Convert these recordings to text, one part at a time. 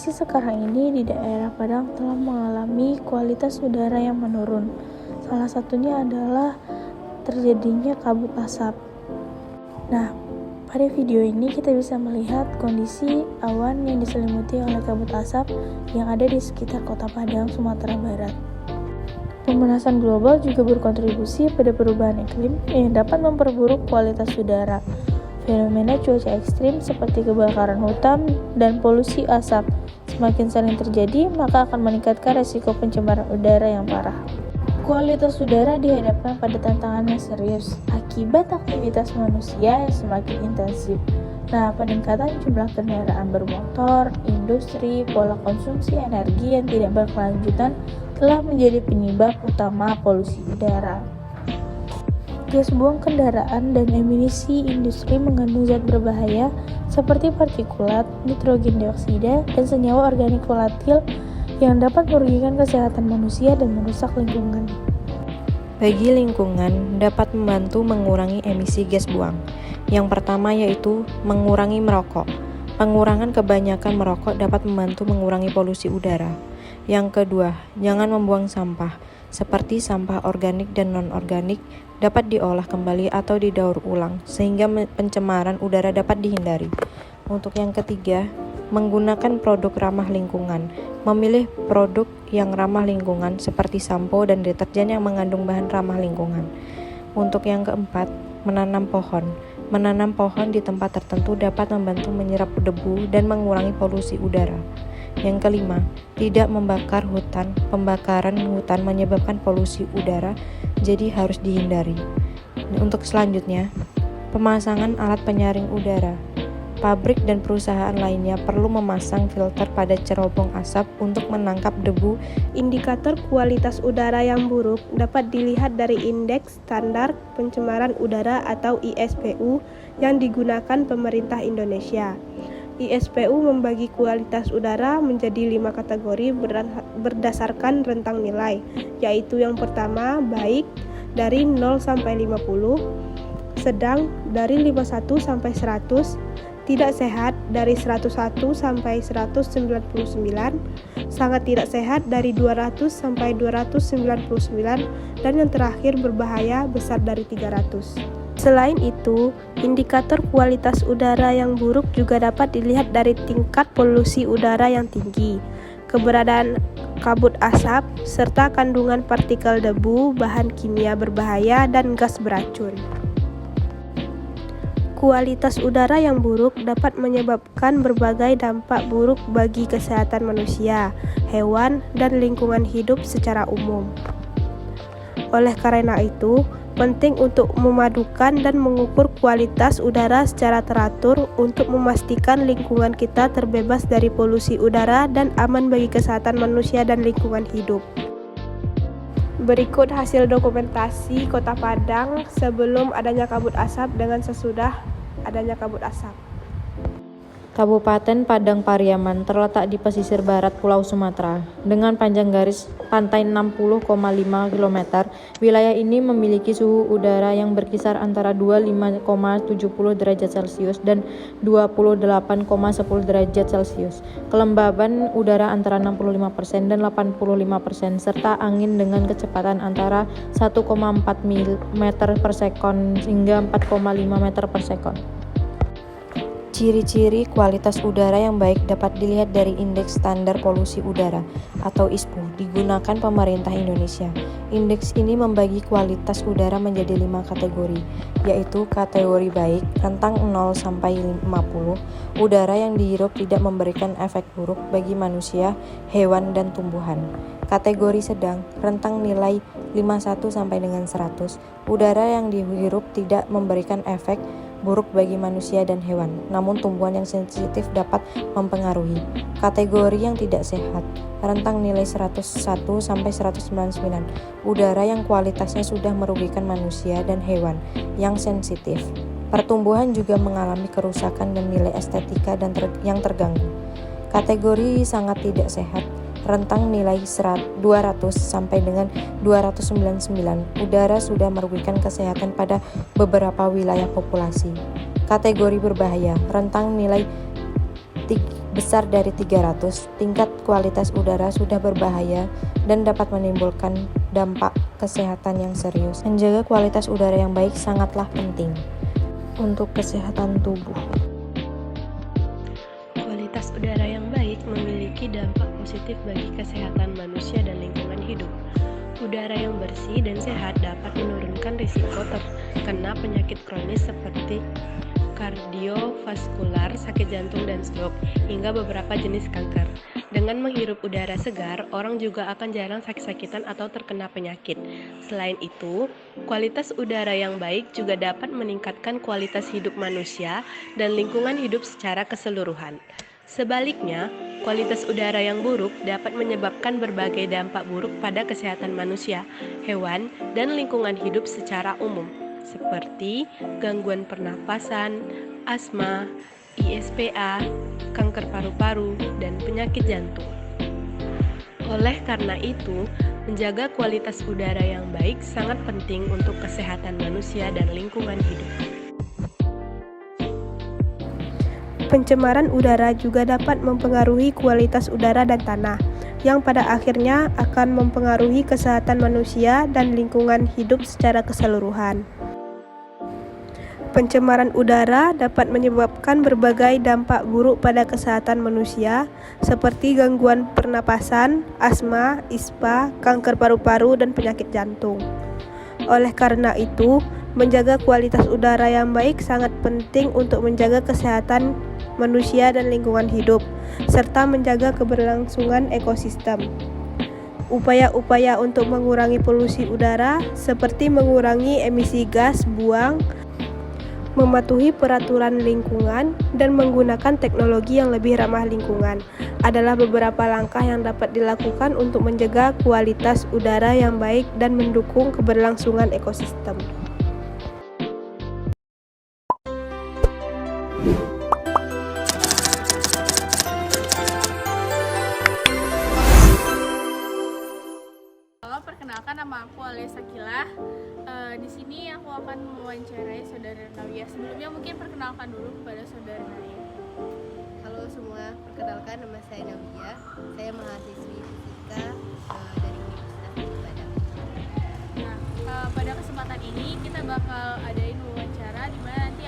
Kondisi sekarang ini di daerah Padang telah mengalami kualitas udara yang menurun. Salah satunya adalah terjadinya kabut asap. Nah, pada video ini kita bisa melihat kondisi awan yang diselimuti oleh kabut asap yang ada di sekitar kota Padang, Sumatera Barat. Pemanasan global juga berkontribusi pada perubahan iklim yang dapat memperburuk kualitas udara. Fenomena cuaca ekstrim seperti kebakaran hutan dan polusi asap semakin sering terjadi, maka akan meningkatkan resiko pencemaran udara yang parah. Kualitas udara dihadapkan pada tantangan yang serius akibat aktivitas manusia yang semakin intensif. Nah, peningkatan jumlah kendaraan bermotor, industri, pola konsumsi energi yang tidak berkelanjutan telah menjadi penyebab utama polusi udara. Gas buang kendaraan dan emisi industri mengandung zat berbahaya seperti partikulat, nitrogen dioksida, dan senyawa organik volatil yang dapat merugikan kesehatan manusia dan merusak lingkungan. Bagi lingkungan, dapat membantu mengurangi emisi gas buang. Yang pertama yaitu mengurangi merokok. Pengurangan kebanyakan merokok dapat membantu mengurangi polusi udara. Yang kedua, jangan membuang sampah. Seperti sampah organik dan non-organik dapat diolah kembali atau didaur ulang sehingga pencemaran udara dapat dihindari. Untuk yang ketiga, menggunakan produk ramah lingkungan. Memilih produk yang ramah lingkungan seperti sampo dan deterjen yang mengandung bahan ramah lingkungan. Untuk yang keempat, menanam pohon. Menanam pohon di tempat tertentu dapat membantu menyerap debu dan mengurangi polusi udara. Yang kelima, tidak membakar hutan. Pembakaran hutan menyebabkan polusi udara, jadi harus dihindari. Untuk selanjutnya, pemasangan alat penyaring udara. Pabrik dan perusahaan lainnya perlu memasang filter pada cerobong asap untuk menangkap debu. Indikator kualitas udara yang buruk dapat dilihat dari Indeks Standar Pencemaran Udara atau ISPU yang digunakan pemerintah Indonesia. ISPU membagi kualitas udara menjadi 5 kategori berdasarkan rentang nilai, yaitu yang pertama baik dari 0 sampai 50, sedang dari 51 sampai 100, tidak sehat dari 101 sampai 199, sangat tidak sehat dari 200 sampai 299, dan yang terakhir berbahaya besar dari 300. Selain itu, indikator kualitas udara yang buruk juga dapat dilihat dari tingkat polusi udara yang tinggi, keberadaan kabut asap, serta kandungan partikel debu, bahan kimia berbahaya, dan gas beracun. Kualitas udara yang buruk dapat menyebabkan berbagai dampak buruk bagi kesehatan manusia, hewan, dan lingkungan hidup secara umum. Oleh karena itu, penting untuk memadukan dan mengukur kualitas udara secara teratur untuk memastikan lingkungan kita terbebas dari polusi udara dan aman bagi kesehatan manusia dan lingkungan hidup. Berikut hasil dokumentasi Kota Padang sebelum adanya kabut asap dengan sesudah adanya kabut asap. Kabupaten Padang Pariaman terletak di pesisir barat Pulau Sumatera dengan panjang garis pantai 60,5 km. Wilayah ini memiliki suhu udara yang berkisar antara 25,70 derajat Celcius dan 28,10 derajat Celcius. Kelembaban udara antara 65% dan 85% serta angin dengan kecepatan antara 1,4 meter per sekon hingga 4,5 meter per sekon. Ciri-ciri kualitas udara yang baik dapat dilihat dari Indeks Standar Polusi Udara atau ISPU digunakan pemerintah Indonesia. Indeks ini membagi kualitas udara menjadi 5 kategori, yaitu kategori baik, rentang 0 sampai 50, udara yang dihirup tidak memberikan efek buruk bagi manusia, hewan, dan tumbuhan. Kategori sedang, rentang nilai 51 sampai dengan 100, udara yang dihirup tidak memberikan efek buruk bagi manusia dan hewan, namun tumbuhan yang sensitif dapat mempengaruhi. Kategori yang tidak sehat, rentang nilai 101 sampai 199, udara yang kualitasnya sudah merugikan manusia dan hewan yang sensitif. Pertumbuhan juga mengalami kerusakan dan nilai estetika yang terganggu. Kategori sangat tidak sehat, rentang nilai 200 sampai dengan 299, udara sudah merugikan kesehatan pada beberapa wilayah populasi. Kategori berbahaya, rentang nilai besar dari 300, tingkat kualitas udara sudah berbahaya dan dapat menimbulkan dampak kesehatan yang serius. Menjaga kualitas udara yang baik sangatlah penting untuk kesehatan tubuh. Kualitas udara yang baik memiliki dampak positif bagi kesehatan manusia dan lingkungan hidup. Udara yang bersih dan sehat dapat menurunkan risiko terkena penyakit kronis seperti kardiovaskular, sakit jantung dan stroke, hingga beberapa jenis kanker. Dengan menghirup udara segar, orang juga akan jarang sakit-sakitan atau terkena penyakit. Selain itu, kualitas udara yang baik juga dapat meningkatkan kualitas hidup manusia dan lingkungan hidup secara keseluruhan. Sebaliknya, kualitas udara yang buruk dapat menyebabkan berbagai dampak buruk pada kesehatan manusia, hewan, dan lingkungan hidup secara umum, seperti gangguan pernapasan, asma, ISPA, kanker paru-paru, dan penyakit jantung. Oleh karena itu, menjaga kualitas udara yang baik sangat penting untuk kesehatan manusia dan lingkungan hidup. Pencemaran udara juga dapat mempengaruhi kualitas udara dan tanah, yang pada akhirnya akan mempengaruhi kesehatan manusia dan lingkungan hidup secara keseluruhan. Pencemaran udara dapat menyebabkan berbagai dampak buruk pada kesehatan manusia, seperti gangguan pernapasan, asma, ISPA, kanker paru-paru, dan penyakit jantung. Oleh karena itu, menjaga kualitas udara yang baik sangat penting untuk menjaga kesehatan manusia dan lingkungan hidup, serta menjaga keberlangsungan ekosistem. Upaya-upaya untuk mengurangi polusi udara seperti mengurangi emisi gas buang, mematuhi peraturan lingkungan, dan menggunakan teknologi yang lebih ramah lingkungan adalah beberapa langkah yang dapat dilakukan untuk menjaga kualitas udara yang baik dan mendukung keberlangsungan ekosistem. Perkenalkan, nama aku Alia Sakila. Di sini aku akan mewawancarai Saudara Nawiyah. Sebelumnya mungkin perkenalkan dulu kepada Saudara Nawiyah. Halo semua, perkenalkan nama saya Nawiyah. Saya mahasiswi fisika dari Universitas Negeri Padang. Nah, pada kesempatan ini kita bakal adain wawancara di mana nanti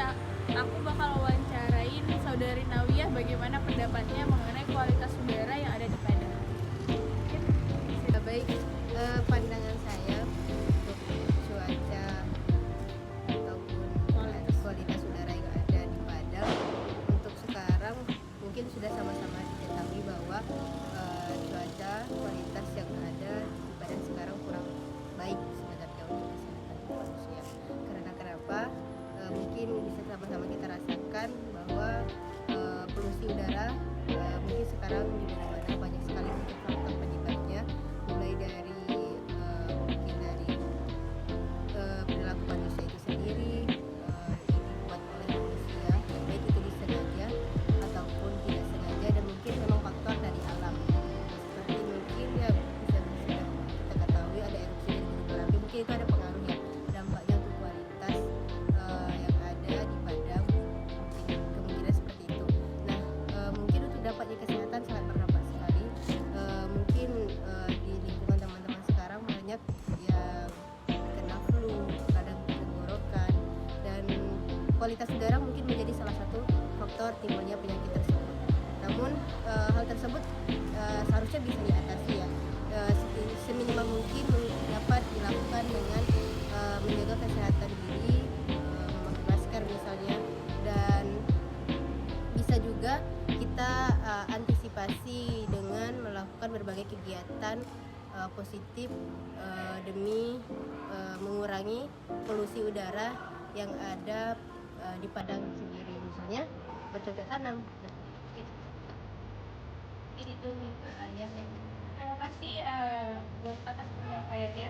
aku bakal wawancarain Saudari Nawiyah bagaimana pendapatnya mengenai kualitas udara yang ada di Padang. Baik, pandangan saya untuk cuaca ataupun kualitas udara yang ada di Padang untuk sekarang mungkin sudah sama-sama diketahui bahwa cuaca kualitas yang ada di Padang sekarang kurang baik sebenarnya untuk kesehatan manusia. Karena kenapa? Mungkin bisa sama-sama kita rasakan bahwa polusi udara mungkin sekarang di mana-mana banyak sekali mungkin faktor penyebabnya, mulai dari mungkin dari perilaku manusia itu sendiri, dibuat oleh manusia, baik itu disengaja ataupun tidak sengaja, dan mungkin memang faktor dari alam, seperti mungkin ya bisa kita ketahui ada erupsi dari gunung berapi, mungkin itu ada pengaruhnya, dampaknya untuk kualitas yang ada di Padang, mungkin kemungkinan seperti itu. Nah, mungkin untuk dampaknya kesehatan sangat berdampak sekali. Mungkin di lingkungan teman-teman sekarang banyak yang kena flu, kadang tenggorokan, dan kualitas udara mungkin menjadi salah satu faktor timbulnya penyakit tersebut. Namun hal tersebut seharusnya bisa diatasi ya, seminimal mungkin dapat dilakukan dengan menjaga kesehatan diri, memakai masker misalnya, dan bisa juga kita antisipasi dengan melakukan berbagai kegiatan positif demi mengurangi polusi udara yang ada di Padang sendiri, misalnya bercocok tanam. Ini tuh ya. Terima kasih buat atas penyampaiannya.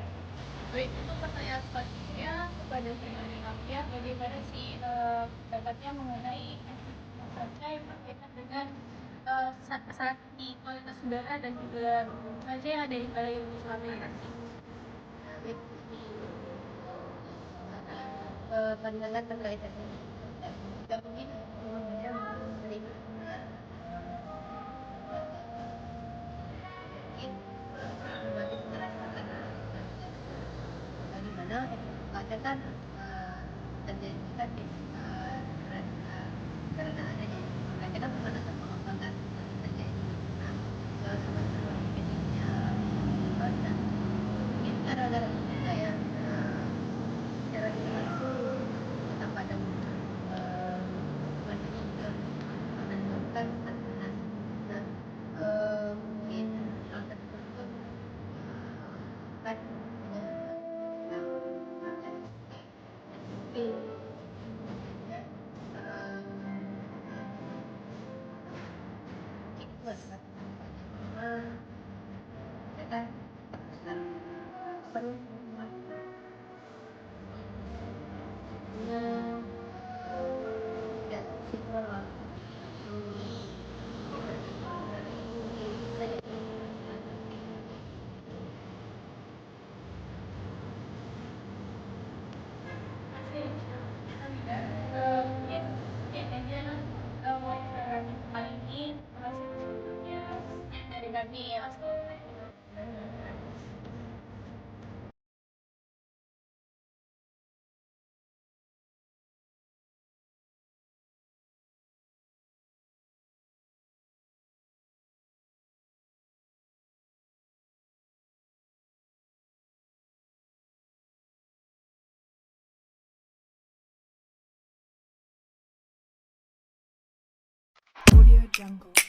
Baik, untuk pertanyaan selanjutnya kepada Saudari Nawiyah, bagaimana sih pendapatnya mengenai saja yang berkaitan dengan saat di kualitas udara dan juga saja yang ada di Balai Selama ini. Pandangan terkait dengan mungkin mana kadang kan terjadi kan karena adanya makanya kan pemanasan pengembangan terjadi. Nah, sama-sama bedanya dan mungkin gara-gara itu juga ya secara tidak langsung kita pada sebenarnya juga menentukan pasangan. Nah, mungkin salah satu contoh kan Audio Jungle.